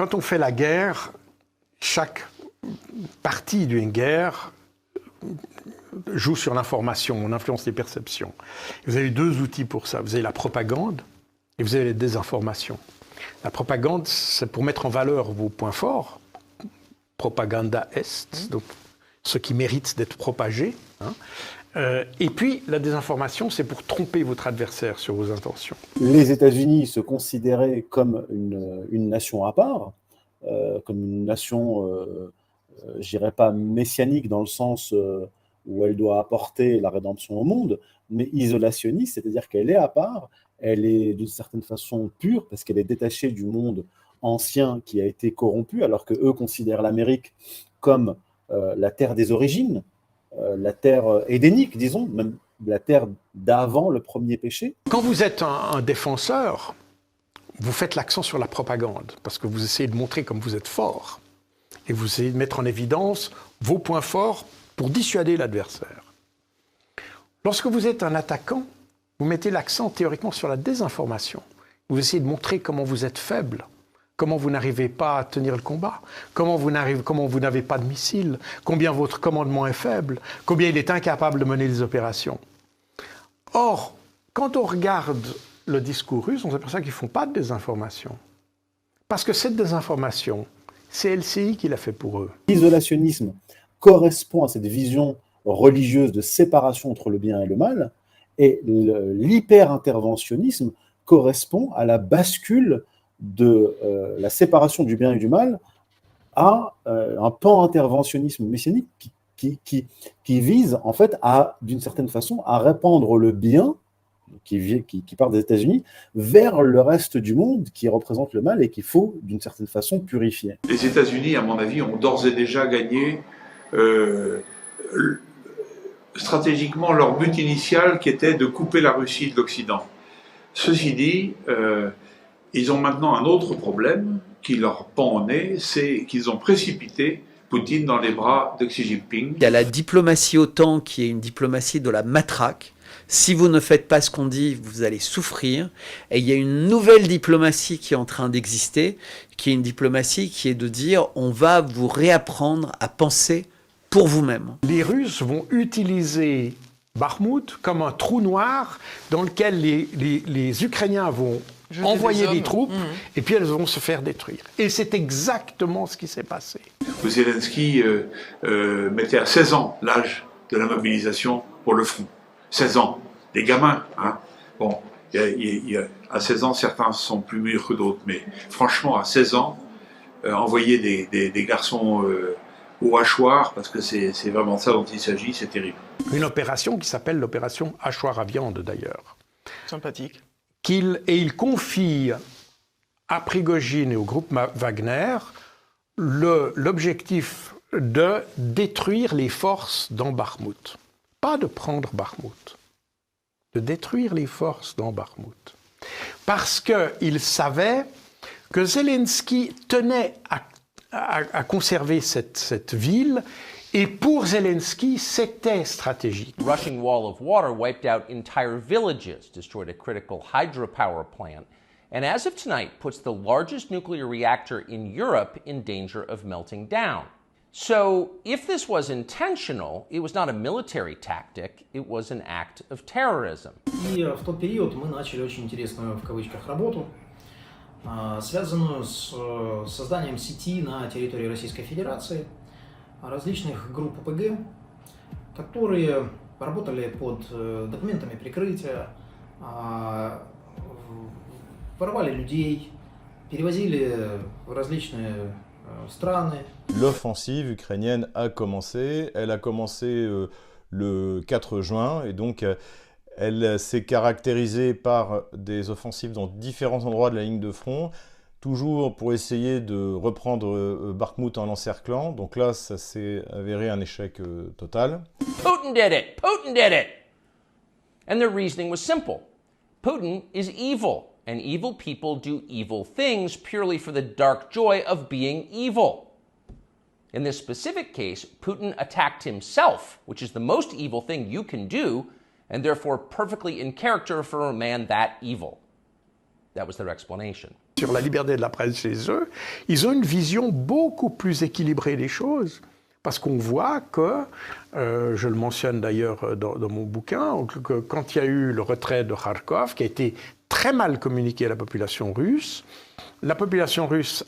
quand on fait la guerre, chaque partie d'une guerre joue sur l'information, on influence les perceptions. Vous avez deux outils pour ça. Vous avez la propagande et vous avez les désinformations. La propagande, c'est pour mettre en valeur vos points forts. Propaganda est, donc ce qui mérite d'être propagé. Et puis, la désinformation, c'est pour tromper votre adversaire sur vos intentions. Les États-Unis se considéraient comme une nation à part, comme une nation, je dirais pas messianique dans le sens où elle doit apporter la rédemption au monde, mais isolationniste, c'est-à-dire qu'elle est à part, elle est d'une certaine façon pure, parce qu'elle est détachée du monde ancien qui a été corrompu, alors qu'eux considèrent l'Amérique comme la terre des origines, la terre édénique, disons, même la terre d'avant le premier péché. Quand vous êtes un défenseur, vous faites l'accent sur la propagande, parce que vous essayez de montrer comme vous êtes fort, et vous essayez de mettre en évidence vos points forts pour dissuader l'adversaire. Lorsque vous êtes un attaquant, vous mettez l'accent théoriquement sur la désinformation. Vous essayez de montrer comment vous êtes faible, comment vous n'arrivez pas à tenir le combat, comment vous n'avez pas de missiles, combien votre commandement est faible, combien il est incapable de mener les opérations. Or, quand on regarde le discours russe, on s'aperçoit qu'ils ne font pas de désinformation. Parce que cette désinformation, c'est LCI qui l'a fait pour eux. L'isolationnisme correspond à cette vision religieuse de séparation entre le bien et le mal, et l'hyper-interventionnisme correspond à la bascule de la séparation du bien et du mal à un pan-interventionnisme messianique qui vise en fait d'une certaine façon à répandre le bien qui part des États-Unis vers le reste du monde qui représente le mal et qu'il faut d'une certaine façon purifier. Les États-Unis, à mon avis, ont d'ores et déjà gagné stratégiquement leur but initial qui était de couper la Russie de l'Occident. Ceci dit, ils ont maintenant un autre problème qui leur pend au nez, c'est qu'ils ont précipité Poutine dans les bras de Xi Jinping. Il y a la diplomatie OTAN qui est une diplomatie de la matraque. Si vous ne faites pas ce qu'on dit, vous allez souffrir. Et il y a une nouvelle diplomatie qui est en train d'exister, qui est une diplomatie qui est de dire on va vous réapprendre à penser pour vous-même. Les Russes vont utiliser Bakhmout comme un trou noir dans lequel les Ukrainiens vont envoyer des troupes et puis elles vont se faire détruire. Et c'est exactement ce qui s'est passé. Zelensky mettait à 16 ans l'âge de la mobilisation pour le front. 16 ans, des gamins. Hein. Bon, à 16 ans, certains sont plus mûrs que d'autres, mais franchement, à 16 ans, envoyer des garçons au hachoir, parce que c'est vraiment ça dont il s'agit, c'est terrible. Une opération qui s'appelle l'opération hachoir à viande, d'ailleurs. Sympathique. Il confie à Prigojine et au groupe Wagner l'objectif de détruire les forces dans Bakhmout. Pas de prendre Bakhmout, de détruire les forces dans Bakhmout. Parce qu'il savait que Zelensky tenait à conserver cette ville, et pour Zelensky, c'était stratégique. The Russian wall of water wiped out entire villages, destroyed a critical hydropower plant, and as of tonight puts the largest nuclear reactor in Europe in danger of melting down. So, if this was intentional, it was not a military tactic, it was an act of terrorism. И в тот период мы начали очень интересную, в кавычках, работу, связанную с созданием сети на территории Российской Федерации, различных групп ОПГ, которые работали под документами прикрытия, воровали людей, перевозили в различные страны. L'offensive ukrainienne a commencé, elle a commencé le 4 juin et donc elle s'est caractérisée par des offensives dans différents endroits de la ligne de front, toujours pour essayer de reprendre Bakhmout en l'encerclant. Donc là, ça s'est avéré un échec total. Putin did it! Putin did it! And their reasoning was simple. Putin is evil, and evil people do evil things purely for the dark joy of being evil. In this specific case, Putin attacked himself, which is the most evil thing you can do, and therefore perfectly in character for a man that evil. That was their explanation. sur la liberté de la presse chez eux, ils ont une vision beaucoup plus équilibrée des choses. Parce qu'on voit que, je le mentionne d'ailleurs dans mon bouquin, que quand il y a eu le retrait de Kharkov, qui a été très mal communiqué à la population russe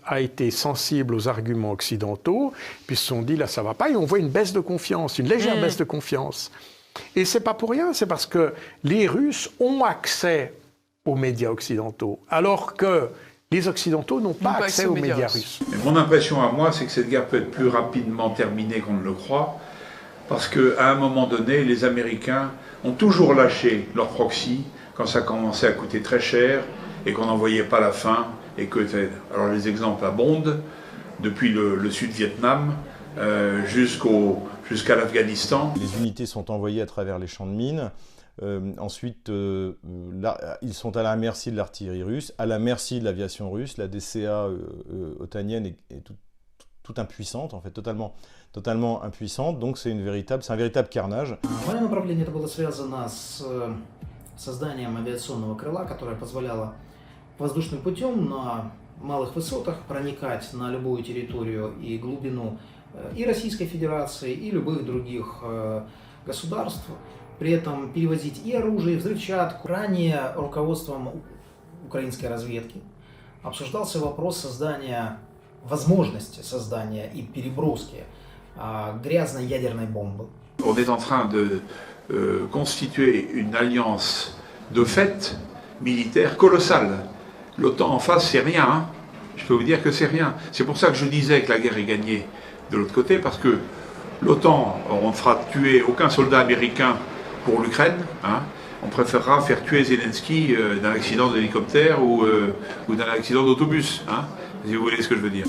a été sensible aux arguments occidentaux, puis ils se sont dit là ça va pas, et on voit une baisse de confiance, une légère baisse de confiance. Et c'est pas pour rien, c'est parce que les Russes ont accès aux médias occidentaux, alors que les Occidentaux n'ont pas accès aux médias russes. Mais mon impression à moi, c'est que cette guerre peut être plus rapidement terminée qu'on ne le croit, parce qu'à un moment donné, les Américains ont toujours lâché leur proxy quand ça commençait à coûter très cher et qu'on n'en voyait pas la fin. Alors les exemples abondent, depuis le Sud-Vietnam jusqu'à l'Afghanistan. Les unités sont envoyées à travers les champs de mines. Ensuite, ils sont à la merci de l'artillerie russe, à la merci de l'aviation russe. La DCA otanienne est toute impuissante, en fait, totalement impuissante. Donc c'est un véritable carnage. Мое направление это было связано с созданием авиационного крыла, которое позволяло воздушным путем на малых высотах проникать на любую территорию и глубину и Российской Федерации, и любых других государств. При этом перевозить и оружие, и взрывчатку. Ранее руководством украинской разведки обсуждался вопрос создания, возможности создания и переброски грязной ядерной бомбы. On est en train de constituer une alliance de fait militaire colossale. L'OTAN en face, c'est rien. Hein. Je peux vous dire que c'est rien. C'est pour ça que je disais que la guerre est gagnée de l'autre côté, parce que l'OTAN, on ne fera tuer aucun soldat américain pour l'Ukraine. Hein. On préférera faire tuer Zelensky d'un accident d'hélicoptère ou d'un accident d'autobus, hein, si vous voyez ce que je veux dire.